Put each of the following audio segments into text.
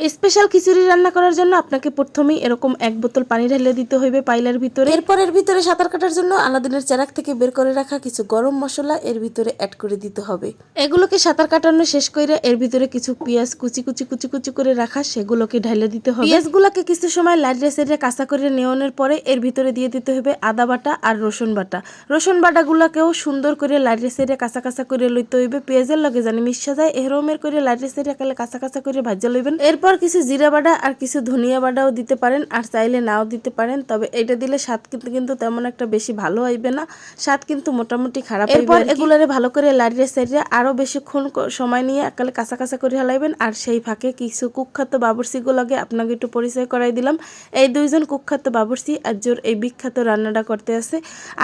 Special খিচুড়ি রান্না করার জন্য আপনাকে প্রথমেই এরকম 1 বোতল পানি ঢেলে দিতে হইবে পাইলার ভিতরে। এরপর এর ভিতরে সাঁতার কাটার জন্য আলাদিনের চেরাক থেকে বের করে রাখা কিছু গরম মশলা এর ভিতরে অ্যাড করে দিতে হবে। এগুলোকে সাঁতার কাটানো শেষ করে এর ভিতরে কিছু পেঁয়াজ কুচি কুচি কুচি কুচি করে রাখা সেগুলোকে ঢেলে দিতে হবে। পেঁয়াজগুলোকে কিছু সময় লাইটে সাইডে কাঁচা করে নেওয়ানোর পরে এর ভিতরে দিয়ে দিতে হবে আদা বাটা আর রসুন বাটা। রসুন বাটাগুলোকেও সুন্দর করে লাইটে সাইডে কাঁচা কাঁচা করে লইতে হইবে, পেঁয়াজের লগে জানি মিশা যায় এরমের করে লাইটে সাইডে একালে কাঁচা কাঁচা করে ভাজা লইবেন। এরপর কিছু জিরা বাটা আর কিছু ধনিয়া বাটাও দিতে পারেন, আর চাইলে নাও দিতে পারেন, তবে এটা দিলে স্বাদ কিন্তু তেমন একটা বেশি ভালো হইবে না, স্বাদ কিন্তু মোটামুটি খারাপ হইবে। এরপর এগুলারে ভালো করে লাড়িয়ে সাইডে আরো বেশিক্ষণ সময় নিয়ে একালে কাঁচা কাঁচা করে হালাইবেন। আর সেই ফাঁকে কিছু কুখ্যাত বাবুর্চিগুলোকে আপনাকে একটু পরিচয় করাই দিলাম। এই দুইজন কুখ্যাত বাবুর্চি আজর এই বিখ্যাত রান্নাটা করতে আছে।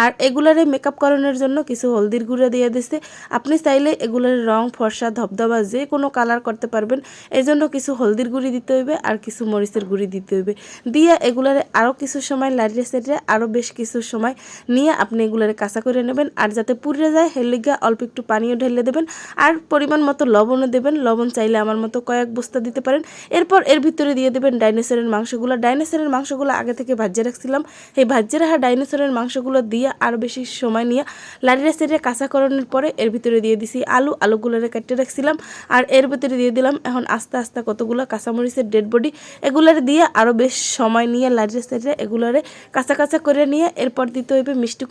আর এগুলারে মেকআপ করানোর জন্য কিছু হলদির গুঁড়া দিয়ে দিছে। আপনি চাইলে এগুলার রং ফর্সা ধবধবা যে কোনো কালার করতে পারবেন, এই জন্য কিছু হলদির গুঁড়ি দিতে হইবে আর কিছু মরিচের গুঁড়ি দিতে হইবে। দিয়ে এগুলারে আরও কিছু সময় লাড়িয়ে সাইডে আরও বেশ কিছু সময় নিয়ে আপনি এগুলারে কাঁচা করে নেবেন। আর যাতে পুড়ে যায় হের লিগা অল্প একটু পানিও ঢেলে দেবেন আর পরিমাণ মতো লবণও দেবেন। লবণ চাইলে আমার মতো কয়েক বস্তা দিতে পারেন। এরপর এর ভিতরে দিয়ে দেবেন ডাইনোসরের মাংসগুলো। ডাইনোসরের মাংসগুলো আগে থেকে ভাজিয়ে রাখছিলাম, এই ভাজিয়ে রাখা ডাইনোসরের মাংসগুলো দিয়ে আরও বেশি সময় নিয়ে লাড়িয়ে সাইডে কাঁচা করানোর পরে এর ভিতরে দিয়ে দিছি আলুগুলোরে কেটে রাখছিলাম। আর এর ভিতরে দিয়ে দিলাম এখন আস্তে আস্তে কতগুলো কাঁচামরিচের ডেড বডি। এগুলারে দিয়ে আরও বেশ সময় নিয়ে লাড়িয়ে সাইডে এগুলারে কাঁচা কাঁচা করে নিয়ে এরপর দিতে হইবে মিষ্টি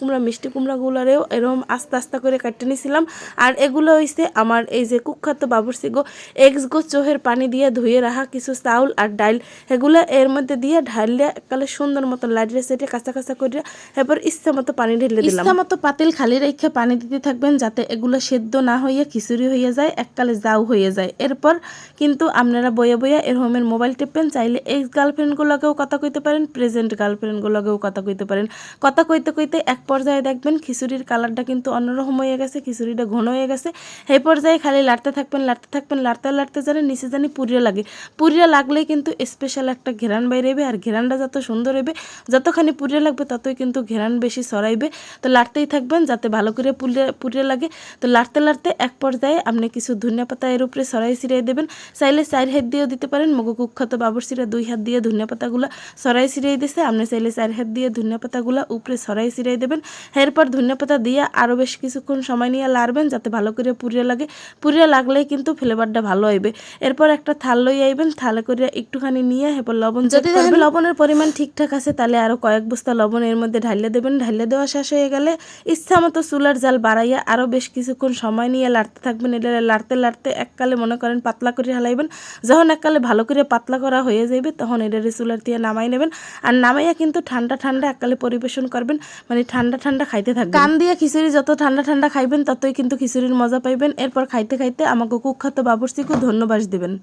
কুমড়াগুলারেও এরকম আস্তে আস্তে করে কেটে নিয়েছিলাম। আর এগুলো হইছে আমার এই যে কুখ্যাত বাবুর্চি গো এগস গো চোহের পানি দিয়ে ধুয়ে রাখা কিছু চাউল আর ডাইল, এগুলো এর মধ্যে দিয়ে ঢাললে একালে সুন্দর মতো লাড়িয়ে সাইডে কাঁচা কাঁচা করে এরপর ইচ্ছা মতো পানি ঢেলে দিলাম। ইচ্ছা মতো পাতিল খালি রেখে পানি দিতে থাকবেন যাতে এগুলো সেদ্ধ না হইয়া খিচুড়ি হইয়া যায়, এককালে জাউ হয়ে যায়। এরপর কিন্তু আপনারা বইয়া বইয়া এরকমের মোবাইল টিপবেন, চাইলে এক্স গার্লফ্রেন্ডগুলোকেও কথা কইতে পারেন, প্রেজেন্ট গার্লফ্রেন্ডগুলোকেও কথা কইতে পারেন। কথা কইতে কইতে এক পর্যায়ে দেখবেন খিচুড়ির কালারটা কিন্তু অন্যরকম হয়ে গেছে, খিচুড়িটা ঘন হয়ে গেছে। এই পর্যায়ে খালি লাড়তে থাকবেন লাড়তে জানি নিচে জানি পুড়িয়া লাগে। পুড়িয়া লাগলেই কিন্তু স্পেশাল একটা ঘেরান বাইরেবে। আর ঘেরানটা যত সুন্দর হইবে, যতখানি পুড়িয়া লাগবে ততই কিন্তু ঘেরান বেশি ছড়াইবে। তো লাড়তেই থাকবেন যাতে ভালো করে পুড়িয়া লাগে। তো লাড়তে এক পর্যায়ে আপনি কিছু ধনিয়া পাতা এর উপরে ছড়াই ছিড়াই দেবেন। চাইলে 4 হাত দিয়েও দিতে পারেন, মগু কুখ্যাত বাবুর্চিরা 2 হাত দিয়ে ধনিয়া পাতাগুলো ছড়াই ছিড়াই দিছে, আপনি চাইলে 4 হাত দিয়ে ধনিয়া পাতাগুলো উপরে ছড়াই ছিড়াই দেবেন। এরপর ধনিয়া পাতা দিয়ে আরও বেশ কিছুক্ষণ সময় নিয়ে লাড়বেন যাতে ভালো করে পুড়িয়া লাগে। পুড়িয়া লাগলেই কিন্তু ফ্লেভারটা ভালো হইবে। এরপর একটা থাল লই আইবেন, থালে করে একটুখানি নিয়ে এরপর লবণ, যদি দেখেন লবণের পরিমাণ ঠিকঠাক আছে তাহলে আরও কয়েক বস্তা লবণ এর মধ্যে ঢালিয়ে দেবেন। ঢালিয়ে দেওয়া শেষ হয়ে গেলে ইচ্ছা মতো চুলার জাল বাড়াইয়া আরও বেশ কিছুক্ষণ সময় নিয়ে লাড়তে থাকবেন। এটা লাড়তে এককালে মনে করেন পাতলা করে হালাইবেন। যখন এককালে ভালো করে পাতলা করা হয়ে যাবে তখন এটারে চুলার দিয়ে নামাই নেবেন। আর নামাইয়া কিন্তু ঠান্ডা এককালে পরিবেশন করবেন, মানে ঠান্ডা খাইতে থাকবেন। কান দিয়ে খিচুড়ি যত ঠান্ডা খাইবেন ততই কিন্তু খিচুড়ির মজা পাইবেন। এরপর খাইতে খাইতে আমাকে কুখ্যাত বাবুর্চিকে ধন্যবাদ দিবেন।